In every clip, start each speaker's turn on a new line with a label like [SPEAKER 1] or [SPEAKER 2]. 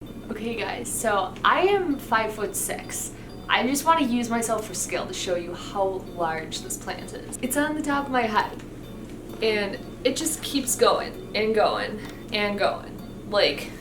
[SPEAKER 1] Okay guys, so I am 5'6". I just want to use myself for scale to show you how large this plant is. It's on the top of my head and it just keeps going and going and going. Like,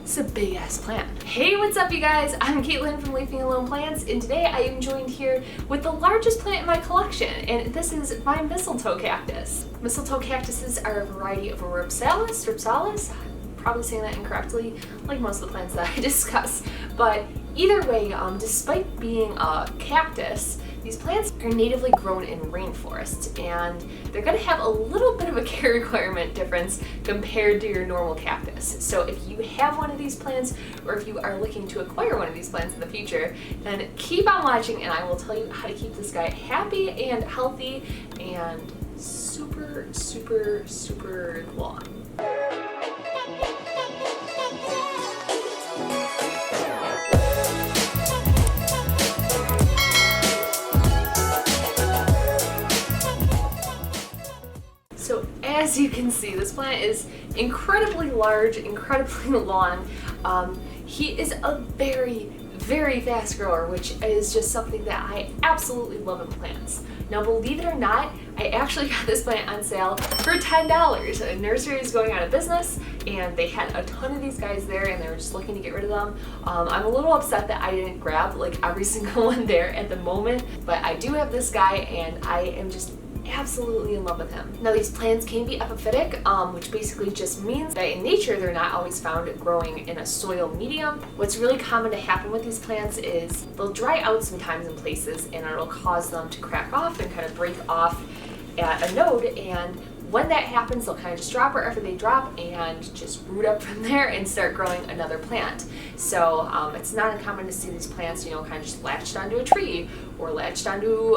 [SPEAKER 1] it's a big ass plant. Hey, what's up you guys? I'm Caitlin from Leafing Alone Plants, and today I am joined here with the largest plant in my collection, and this is my Mistletoe Cactus. Mistletoe cactuses are a variety of a Rhipsalis, probably saying that incorrectly, like most of the plants that I discuss. But either way, despite being a cactus, these plants are natively grown in rainforests, and they're going to have a little bit of a care requirement difference compared to your normal cactus. So if you have one of these plants, or if you are looking to acquire one of these plants in the future, then keep on watching and I will tell you how to keep this guy happy and healthy and super, super, super long. So as you can see, this plant is incredibly large, incredibly long. He is a very, very fast grower, which is just something that I absolutely love in plants. Now, believe it or not, I actually got this plant on sale for $10. A nursery is going out of business, and they had a ton of these guys there, and they were just looking to get rid of them. I'm a little upset that I didn't grab like every single one there at the moment, but I do have this guy, and I am just absolutely in love with him. Now, these plants can be epiphytic, which basically just means that in nature they're not always found growing in a soil medium. What's really common to happen with these plants is they'll dry out sometimes in places, and it'll cause them to crack off and kind of break off at a node, and when that happens, they'll kind of just drop wherever they drop and just root up from there and start growing another plant. So it's not uncommon to see these plants, kind of just latched onto a tree or latched onto,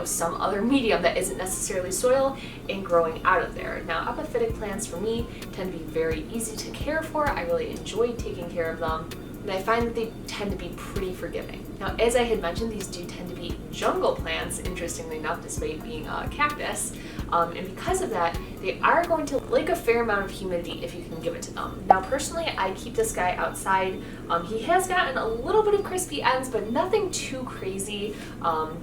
[SPEAKER 1] some other medium that isn't necessarily soil and growing out of there. Now, epiphytic plants for me tend to be very easy to care for. I really enjoy taking care of them, and I find that they tend to be pretty forgiving. Now, as I had mentioned, these do tend to be jungle plants, interestingly enough, despite being a cactus. And because of that, they are going to like a fair amount of humidity if you can give it to them. Now, personally, I keep this guy outside. He has gotten a little bit of crispy ends, but nothing too crazy,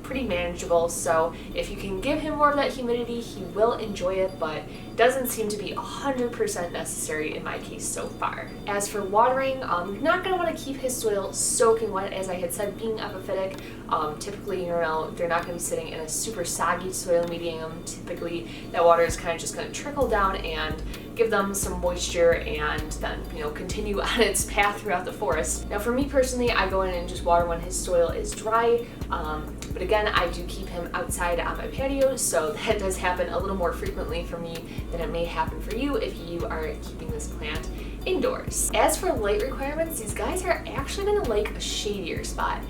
[SPEAKER 1] pretty manageable. So if you can give him more of that humidity, he will enjoy it, but doesn't seem to be 100% necessary in my case so far. As for watering, you're not going to want to keep his soil soaking wet. As I had said, being epiphytic, typically, they're not going to be sitting in a super soggy soil medium. Typically, that water is kind of just going to trickle down and give them some moisture and then, continue on its path throughout the forest. Now, for me personally, I go in and just water when his soil is dry. But again, I do keep him outside on my patio, so that does happen a little more frequently for me than it may happen for you if you are keeping this plant indoors. As for light requirements, these guys are actually going to like a shadier spot.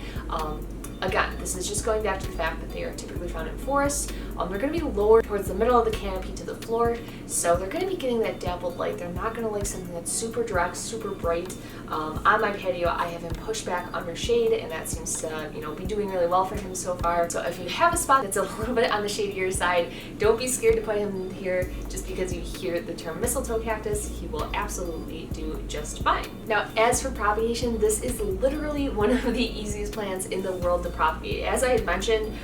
[SPEAKER 1] Again, this is just going back to the fact that they are typically found in forests. They're going to be lower towards the middle of the canopy to the floor, so they're going to be getting that dappled light. They're not going to like something that's super direct, super bright. On my patio, I have him pushed back under shade, and that seems to, be doing really well for him so far. So if you have a spot that's a little bit on the shadier side, don't be scared to put him here just because you hear the term mistletoe cactus. He will absolutely do just fine. Now, as for propagation, this is literally one of the easiest plants in the world to propagate. As I had mentioned,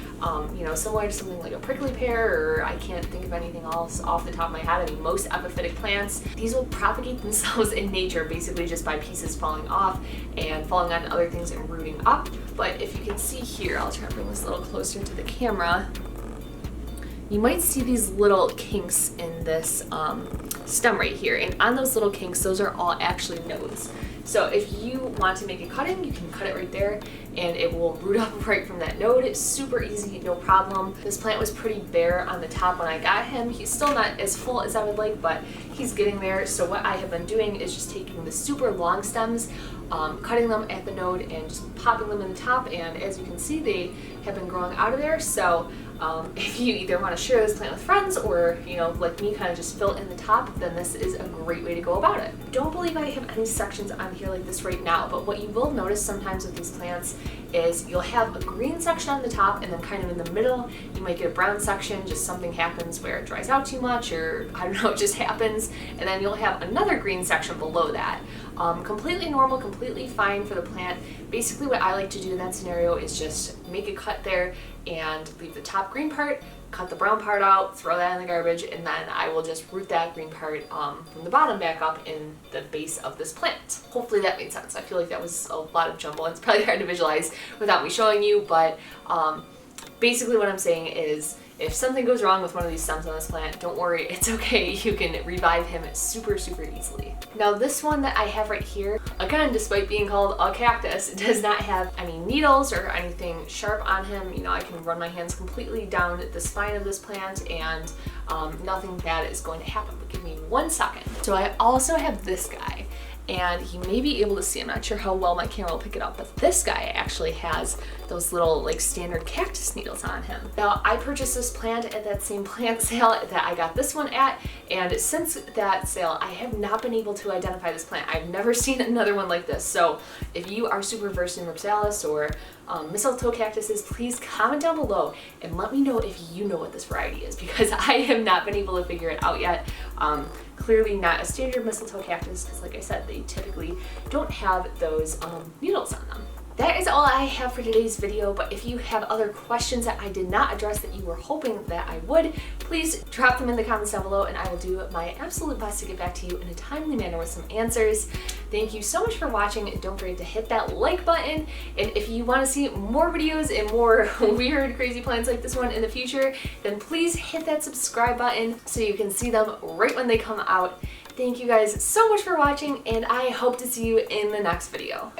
[SPEAKER 1] similar to something like a prickly pear, or I can't think of anything else off the top of my head. I mean, most epiphytic plants, these will propagate themselves in nature basically just by pieces falling off and falling on other things and rooting up. But if you can see here, I'll try to bring this a little closer to the camera. You might see these little kinks in this stem right here, and on those little kinks, those are all actually nodes. So if you want to make a cutting, you can cut it right there and it will root up right from that node. It's super easy, no problem. This plant was pretty bare on the top when I got him. He's still not as full as I would like, but he's getting there. So what I have been doing is just taking the super long stems, cutting them at the node and just popping them in the top, and as you can see, they have been growing out of there. So if you either want to share this plant with friends or, like me, kind of just fill in the top, then this is a great way to go about it. Don't believe I have any sections on here like this right now, but what you will notice sometimes with these plants is you'll have a green section on the top, and then kind of in the middle you might get a brown section, just something happens where it dries out too much, or I don't know, it just happens, and then you'll have another green section below that. Completely normal, completely fine for the plant. Basically what I like to do in that scenario is just make a cut there and leave the top green part, cut the brown part out, throw that in the garbage, and then I will just root that green part from the bottom back up in the base of this plant. Hopefully that made sense. I feel like that was a lot of jumble. It's probably hard to visualize without me showing you, but basically what I'm saying is if something goes wrong with one of these stems on this plant, don't worry, it's okay. You can revive him super easily. Now this one that I have right here, again, despite being called a cactus, it does not have any needles or anything sharp on him. You know, I can run my hands completely down the spine of this plant and nothing bad is going to happen, but give me 1 second. So I also have this guy, and you may be able to see, I'm not sure how well my camera will pick it up, but this guy actually has those little like standard cactus needles on him. Now I purchased this plant at that same plant sale that I got this one at, and since that sale I have not been able to identify this plant. I've never seen another one like this. So if you are super versed in Rhipsalis or Mistletoe cactuses, please comment down below and let me know if you know what this variety is, because I have not been able to figure it out yet. Clearly not a standard mistletoe cactus, because like I said, they typically don't have those needles on them. That is all I have for today's video, but if you have other questions that I did not address that you were hoping that I would, please drop them in the comments down below and I will do my absolute best to get back to you in a timely manner with some answers. Thank you so much for watching, and don't forget to hit that like button, and if you want to see more videos and more weird, crazy plants like this one in the future, then please hit that subscribe button so you can see them right when they come out. Thank you guys so much for watching, and I hope to see you in the next video.